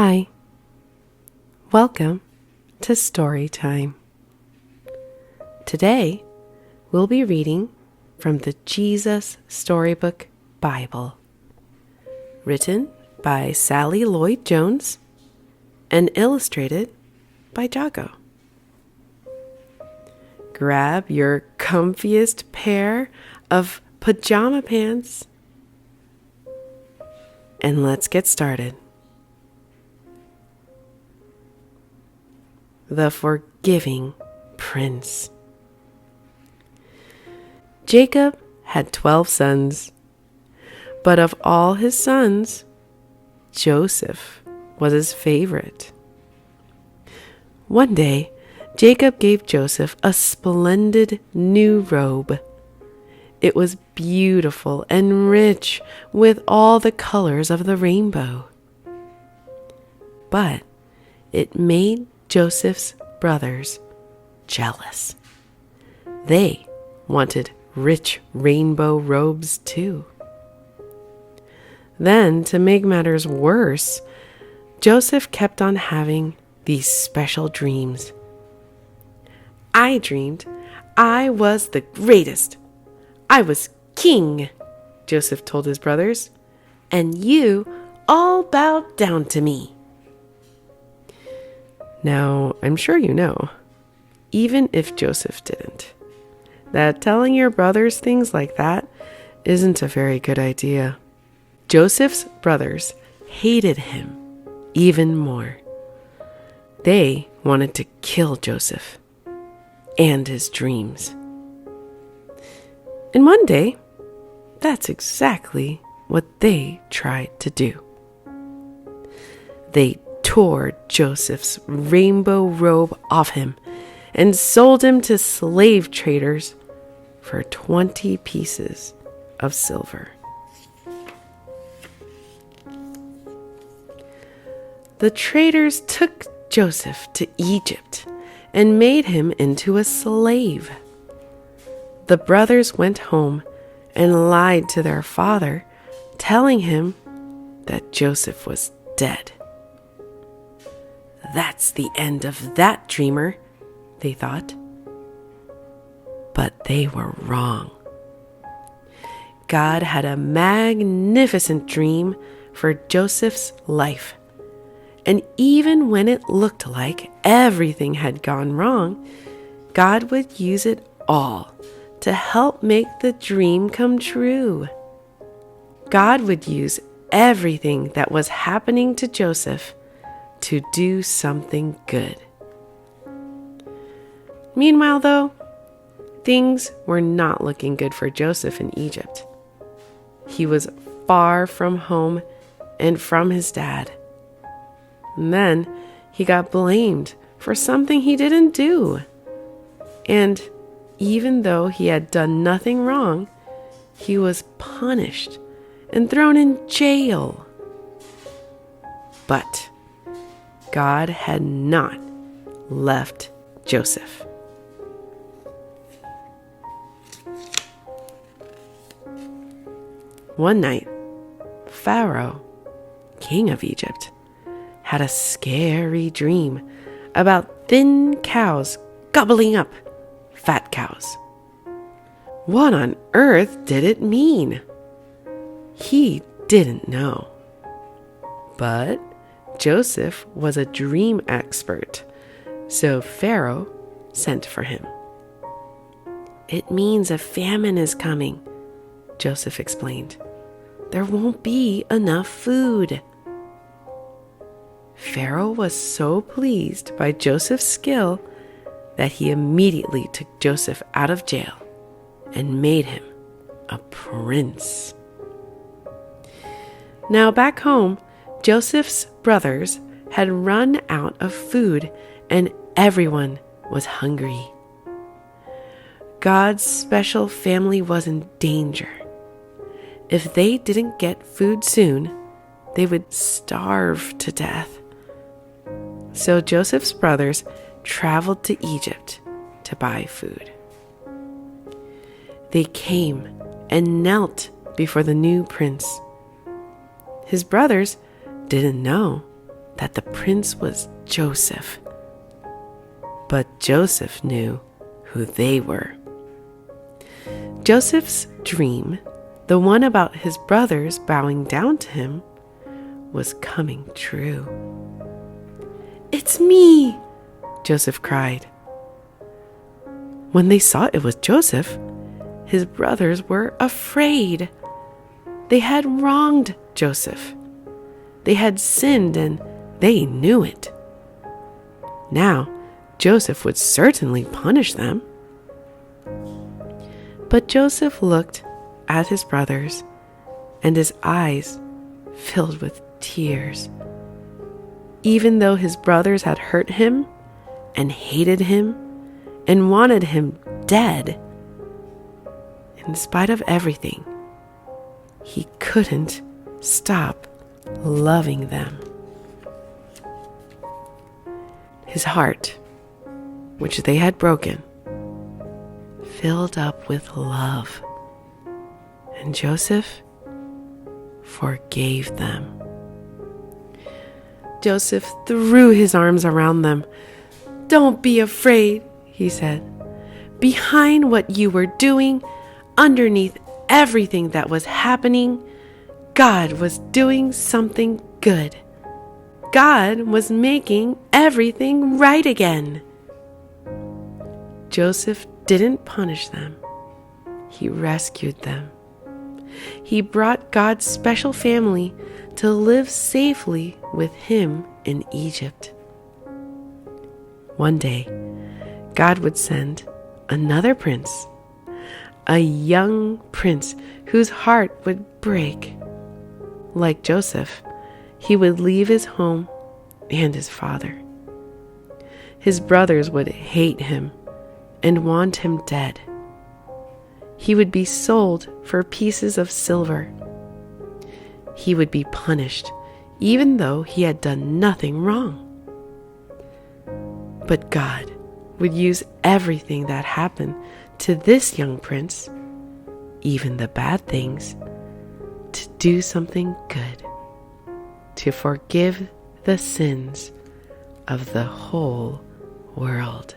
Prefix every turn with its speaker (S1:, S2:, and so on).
S1: Hi, welcome to Storytime. Today, we'll be reading from the Jesus Storybook Bible, written by Sally Lloyd-Jones and illustrated by Jago. Grab your comfiest pair of pajama pants and let's get started. The Forgiving Prince. Jacob had 12 sons, but of all his sons, Joseph was his favorite. One day, Jacob gave Joseph a splendid new robe. It was beautiful and rich with all the colors of the rainbow. But it made Joseph's brothers jealous. They wanted rich rainbow robes too. Then, to make matters worse, Joseph kept on having these special dreams. I dreamed I was the greatest. I was king, Joseph told his brothers, and you all bowed down to me. Now, I'm sure you know, even if Joseph didn't, that telling your brothers things like that isn't a very good idea. Joseph's brothers hated him even more. They wanted to kill Joseph and his dreams. And one day, that's exactly what they tried to do. They tore Joseph's rainbow robe off him and sold him to slave traders for 20 pieces of silver. The traders took Joseph to Egypt and made him into a slave. The brothers went home and lied to their father, telling him that Joseph was dead. That's the end of that dreamer, they thought. But they were wrong. God had a magnificent dream for Joseph's life. And even when it looked like everything had gone wrong, God would use it all to help make the dream come true. God would use everything that was happening to Joseph to do something good. Meanwhile, though, things were not looking good for Joseph in Egypt. He was far from home and from his dad. And then he got blamed for something he didn't do. And even though he had done nothing wrong, he was punished and thrown in jail. But God had not left Joseph. One night, Pharaoh, king of Egypt, had a scary dream about thin cows gobbling up fat cows. What on earth did it mean? He didn't know. But Joseph was a dream expert, so Pharaoh sent for him. It means a famine is coming, Joseph explained. There won't be enough food. Pharaoh was so pleased by Joseph's skill that he immediately took Joseph out of jail and made him a prince. Now back home, Joseph's brothers had run out of food and everyone was hungry. God's special family was in danger. If they didn't get food soon, they would starve to death. So Joseph's brothers traveled to Egypt to buy food. They came and knelt before the new prince. His brothers didn't know that the prince was Joseph. But Joseph knew who they were. Joseph's dream, the one about his brothers bowing down to him, was coming true. "It's me!" Joseph cried. When they saw it was Joseph, his brothers were afraid. They had wronged Joseph. They had sinned and they knew it. Now, Joseph would certainly punish them. But Joseph looked at his brothers, and his eyes filled with tears. Even though his brothers had hurt him and hated him and wanted him dead, in spite of everything, he couldn't stop loving them. His heart, which they had broken, filled up with love, and Joseph forgave them. Joseph threw his arms around them. "Don't be afraid," he said. "Behind what you were doing, underneath everything that was happening, God was doing something good. God was making everything right again." Joseph didn't punish them. He rescued them. He brought God's special family to live safely with him in Egypt. One day, God would send another prince, a young prince whose heart would break. Like Joseph, he would leave his home and his father. His brothers would hate him and want him dead. He would be sold for pieces of silver. He would be punished even though he had done nothing wrong. But God would use everything that happened to this young prince, even the bad things, to do something good, to forgive the sins of the whole world.